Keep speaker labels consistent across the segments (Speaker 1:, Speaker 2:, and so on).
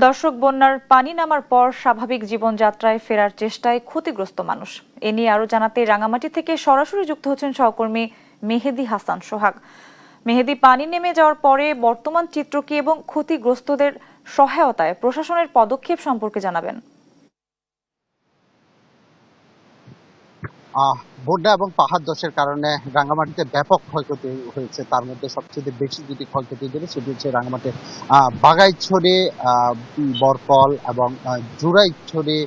Speaker 1: দর্শক, বন্যার পানি নামার পর স্বাভাবিক জীবনযাত্রায় ফেরার চেষ্টায় ক্ষতিগ্রস্ত মানুষ। এ নিয়ে আরো জানাতে রাঙামাটি থেকে সরাসরি যুক্ত হচ্ছেন সহকর্মী মেহেদী হাসান সোহাগ। মেহেদী, পানি নেমে যাওয়ার পরে বর্তমান চিত্র কি এবং ক্ষতিগ্রস্তদের সহায়তায় প্রশাসনের পদক্ষেপ সম্পর্কে জানাবেন।
Speaker 2: বন্যা এবং পাহাড় ধসের কারণে রাঙ্গামাটিতে ব্যাপক ক্ষয়ক্ষতি হয়েছে। তার মধ্যে সবচেয়ে বেশি যদি ক্ষয়ক্ষতি ধরি সেটি হচ্ছে রাঙ্গামাটির বাগাইছড়ি, বরকল এবং জুরাইছড়ি,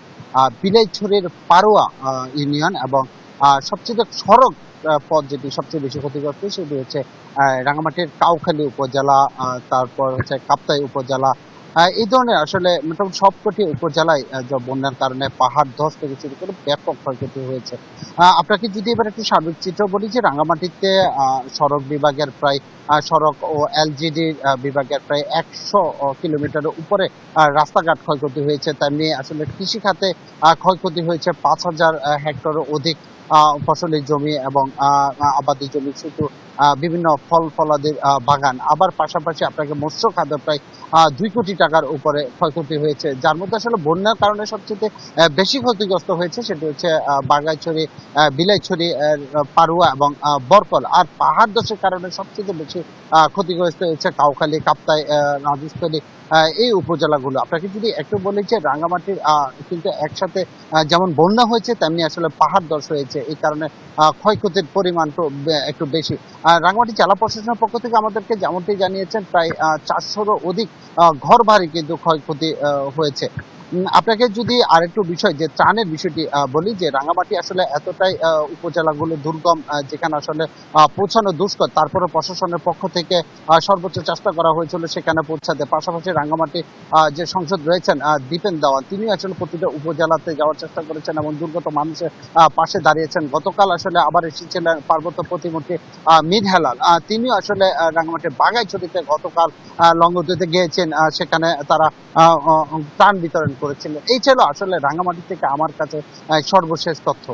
Speaker 2: বিলাইছড়ির পারোয়া ইউনিয়ন এবং সবচেয়ে সড়ক পথ যেটি সবচেয়ে বেশি ক্ষতিগ্রস্ত সেটি হচ্ছে রাঙ্গামাটির কাউখালী উপজেলা, তারপর হচ্ছে কাপ্তাই উপজেলা। এই ধরনের আসলে মোটামুটি সবকটি উপজেলায় বন্যার কারণে পাহাড় ধস থেকে শুরু করে ব্যাপক ক্ষয়ক্ষতি হয়েছে। আপনাকে যদি এবার একটু সার্বিক চিত্র বলি যে রাঙ্গামাটিতে সড়ক বিভাগের প্রায় সড়ক ও এলজিডি বিভাগের প্রায় 100 কিলোমিটারের উপরে রাস্তাঘাট ক্ষয়ক্ষতি হয়েছে। তেমনি আসলে কৃষি খাতে ক্ষয়ক্ষতি হয়েছে 5,000 হেক্টরের অধিক ফসলি জমি এবং আবাদি জমি, শুধু বিভিন্ন ফল ফলাদির বাগান। আবার পাশাপাশি আপনাকে মৎস্য খাতে প্রায় 2 কোটি টাকার উপরে ক্ষয়ক্ষতি হয়েছে। যার মধ্যে আসলে বন্যার কারণে সবচেয়ে বেশি ক্ষতিগ্রস্ত হয়েছে সেটি হচ্ছে বাগাইছড়ি, বিলাইছড়ি, পারুয়া এবং বরকল। আর পাহাড় ধসের কারণে সবচেয়ে বেশি ক্ষতিগ্রস্ত হয়েছে কাউখালী, কাপ্তাই, রাজস্থলী, এই উপজেলাগুলো। আপনাকে যদি একটু বলি যে রাঙ্গামাটির কিন্তু একসাথে যেমন বন্যা হয়েছে তেমনি আসলে পাহাড় ধস হয়েছে। এই কারণে ক্ষয়ক্ষতির পরিমাণ তো একটু বেশি। রাঙ্গামাটি জেলা প্রশাসনের পক্ষ থেকে আমাদেরকে যেমনটি জানিয়েছেন প্রায় 400-রও অধিক ঘর বাড়ি কিন্তু ক্ষয়ক্ষতি হয়েছে। আপনাকে যদি আরেকটু বিষয় যে ত্রাণের বিষয়টি বলি যে রাঙ্গামাটি আসলে এতটাই উপজেলাগুলো দুর্গম, যেখানে আসলে পৌঁছানো দুষ্কর, তারপরে প্রশাসনের পক্ষ থেকে সর্বোচ্চ চেষ্টা করা হয়েছিল সেখানে পৌঁছাতে। পাশাপাশি রাঙ্গামাটি যে সংসদ রয়েছেন দীপেন দেওয়ান, তিনি আসলে প্রতিটা উপজেলাতে যাওয়ার চেষ্টা করেছেন এবং দুর্গত মানুষের পাশে দাঁড়িয়েছেন। গতকাল আসলে আবার এসেছিলেন পার্বত্য প্রতিমন্ত্রী মীর হেলাল, তিনিও আসলে রাঙ্গামাটির বাগাইছড়িতে গতকাল লঙ্গর দিতে গিয়েছেন, সেখানে তারা ত্রাণ বিতরণ করেছিলেন। এই ছিল আসলে রাঙ্গামাটি থেকে আমার কাছে সর্বশেষ তথ্য।